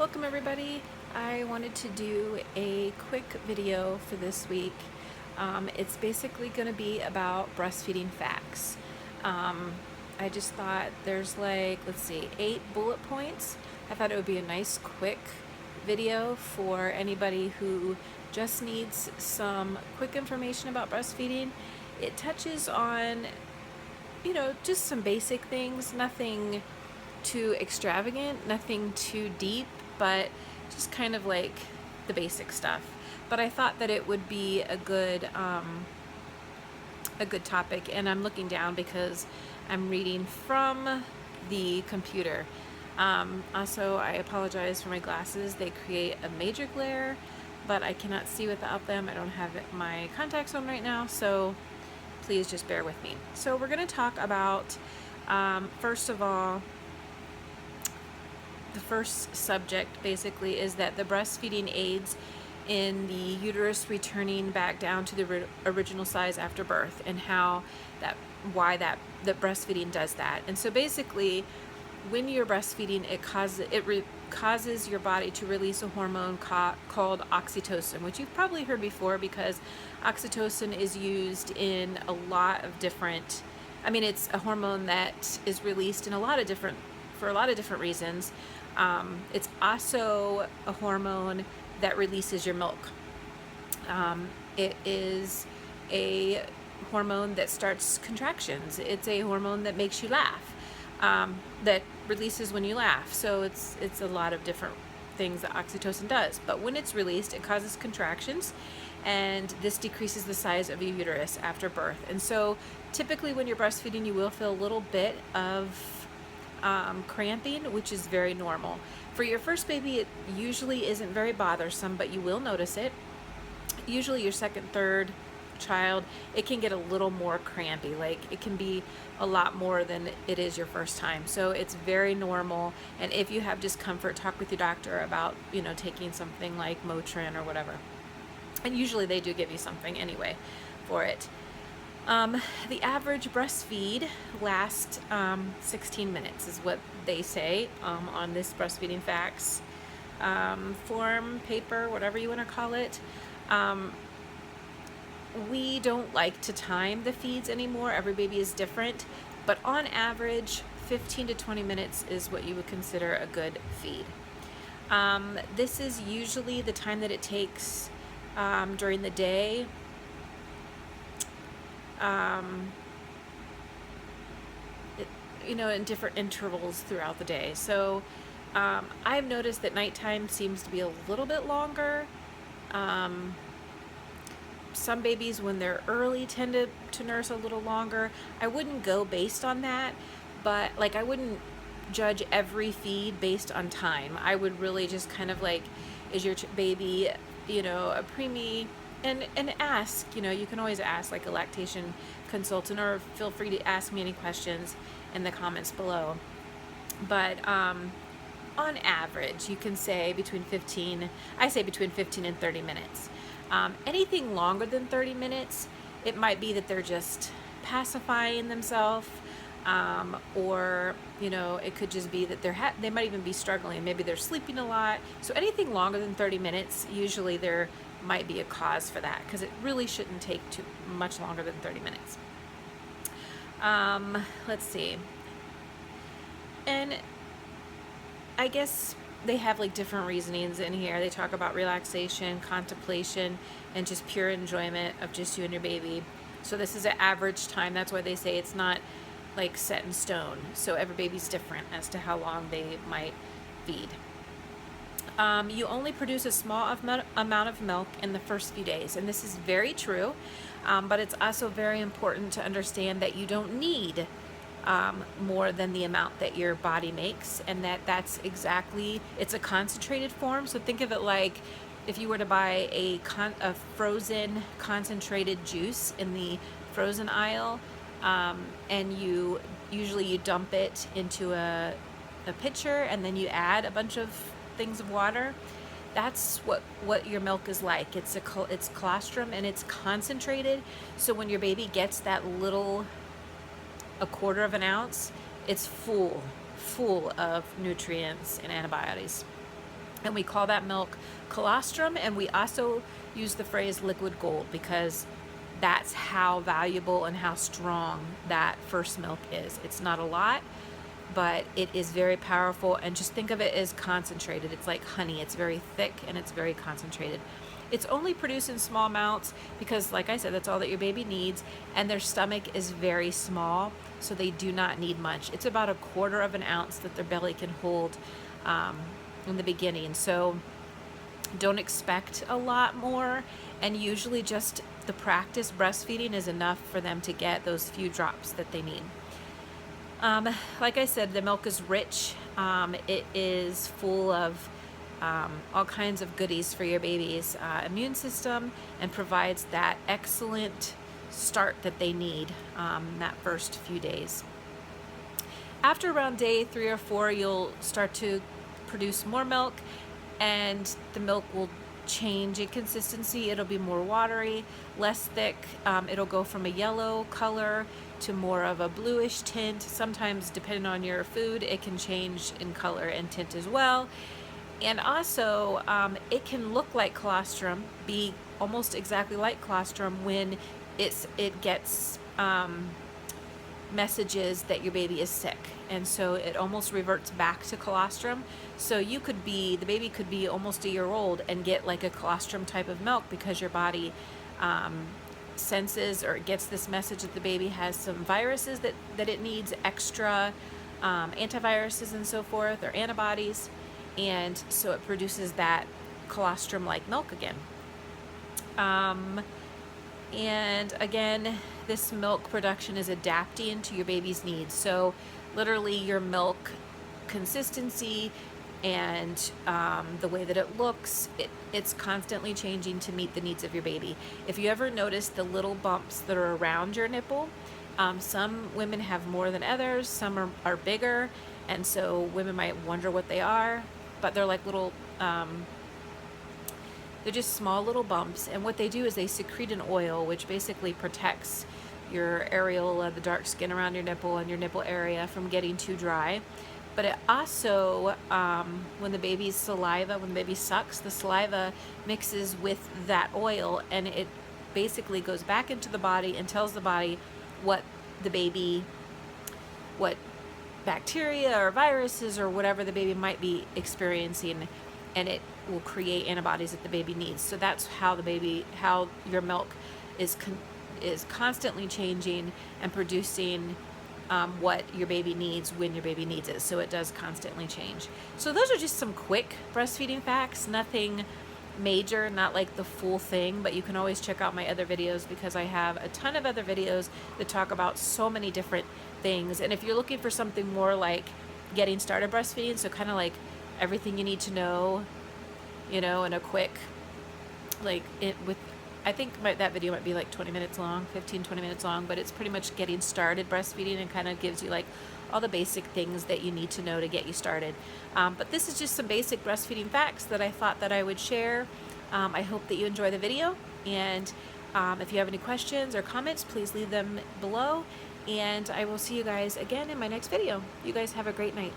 Welcome everybody. I wanted to do a quick video for this week. It's basically going to be about breastfeeding facts. I just thought there's like, 8 bullet points. I thought it would be a nice quick video for anybody who just needs some quick information about breastfeeding. It touches on, just some basic things, nothing too extravagant, nothing too deep, but just kind of like the basic stuff. But I thought that it would be a good topic, and I'm looking down because I'm reading from the computer. Also, I apologize for my glasses. They create a major glare, but I cannot see without them. I don't have my contacts on right now, so please just bear with me. So we're going to talk about, first of all, the first subject basically is that the breastfeeding aids in the uterus returning back down to the original size after birth, and why that breastfeeding does that. And so basically, when you're breastfeeding, it causes your body to release a hormone called oxytocin, which you've probably heard before because oxytocin is used in a lot of different, it's a hormone that is released in for a lot of different reasons. It's also a hormone that releases your milk. It is a hormone that starts contractions. It's a hormone that makes you laugh, that releases when you laugh. So it's a lot of different things that oxytocin does. But when it's released, it causes contractions, and this decreases the size of your uterus after birth. And so typically when you're breastfeeding, you will feel a little bit of cramping, which is very normal. For your first baby, it usually isn't very bothersome, but you will notice it. Usually your second, third child, it can get a little more crampy. Like, it can be a lot more than it is your first time. So it's very normal. And if you have discomfort, talk with your doctor about, taking something like Motrin or whatever. And usually they do give you something anyway for it. The average breastfeed lasts 16 minutes is what they say on this Breastfeeding Facts form, paper, whatever you want to call it. We don't like to time the feeds anymore. Every baby is different, but on average 15 to 20 minutes is what you would consider a good feed. This is usually the time that it takes during the day. In different intervals throughout the day. So I've noticed that nighttime seems to be a little bit longer. Some babies, when they're early, tend to nurse a little longer. I wouldn't go based on that, but I wouldn't judge every feed based on time. I would really just kind of is your baby, a preemie? And ask, you can always ask a lactation consultant, or feel free to ask me any questions in the comments below. But on average, you can say between 15 and 30 minutes. Anything longer than 30 minutes, it might be that they're just pacifying themselves, or it could just be that they might even be struggling. Maybe they're sleeping a lot. So anything longer than 30 minutes, usually there might be a cause for that, because it really shouldn't take too much longer than 30 minutes. Let's see. And I guess they have different reasonings in here. They talk about relaxation, contemplation, and just pure enjoyment of just you and your baby. So this is an average time. That's why they say it's not set in stone. So every baby's different as to how long they might feed. You only produce a small amount of milk in the first few days, and this is very true, but it's also very important to understand that you don't need more than the amount that your body makes, and it's a concentrated form. So think of it like if you were to buy a frozen concentrated juice in the frozen aisle, and you dump it into a pitcher, and then you add a bunch of things of water. That's what your milk is like. It's colostrum, and it's concentrated. So when your baby gets that a quarter of an ounce, it's full of nutrients and antibiotics. And we call that milk colostrum, and we also use the phrase liquid gold because that's how valuable and how strong that first milk is. It's not a lot, but it is very powerful, and just think of it as concentrated. It's like honey. It's very thick and it's very concentrated. It's only produced in small amounts because, like I said, that's all that your baby needs, and their stomach is very small, so they do not need much. It's about 1/4 of an ounce that their belly can hold in the beginning, so don't expect a lot more, and usually just the practice breastfeeding is enough for them to get those few drops that they need. Like I said, the milk is rich. It is full of all kinds of goodies for your baby's immune system, and provides that excellent start that they need that first few days. After around day 3 or 4, you'll start to produce more milk, and the milk will change in consistency. It'll be more watery, less thick. It'll go from a yellow color to more of a bluish tint. Sometimes, depending on your food, it can change in color and tint as well. And also, it can look like colostrum, be almost exactly like colostrum when it gets messages that your baby is sick, and so it almost reverts back to colostrum. So the baby could be almost a year old and get like a colostrum type of milk because your body senses or gets this message that the baby has some viruses that it needs extra antiviruses and so forth, or antibodies, and so it produces that colostrum like milk again. And again, this milk production is adapting to your baby's needs. So literally your milk consistency and the way that it looks, it's constantly changing to meet the needs of your baby. If you ever notice the little bumps that are around your nipple, some women have more than others, some are bigger, and so women might wonder what they are, but they're like little they're just small little bumps, and what they do is they secrete an oil which basically protects your areola, the dark skin around your nipple and your nipple area, from getting too dry. But it also, when the baby sucks, the saliva mixes with that oil, and it basically goes back into the body and tells the body what bacteria or viruses or whatever the baby might be experiencing, and it will create antibodies that the baby needs. So that's how your milk is constantly changing and producing what your baby needs when your baby needs it. So it does constantly change. So those are just some quick breastfeeding facts, nothing major, not like the full thing, but you can always check out my other videos because I have a ton of other videos that talk about so many different things. And if you're looking for something more like getting started breastfeeding, so kind of like everything you need to know, in a quick, I think that video might be like 20 minutes long, 15-20 minutes long, but it's pretty much getting started breastfeeding and kind of gives you like all the basic things that you need to know to get you started. But this is just some basic breastfeeding facts that I thought that I would share. I hope that you enjoy the video, and if you have any questions or comments, please leave them below, and I will see you guys again in my next video. You guys have a great night.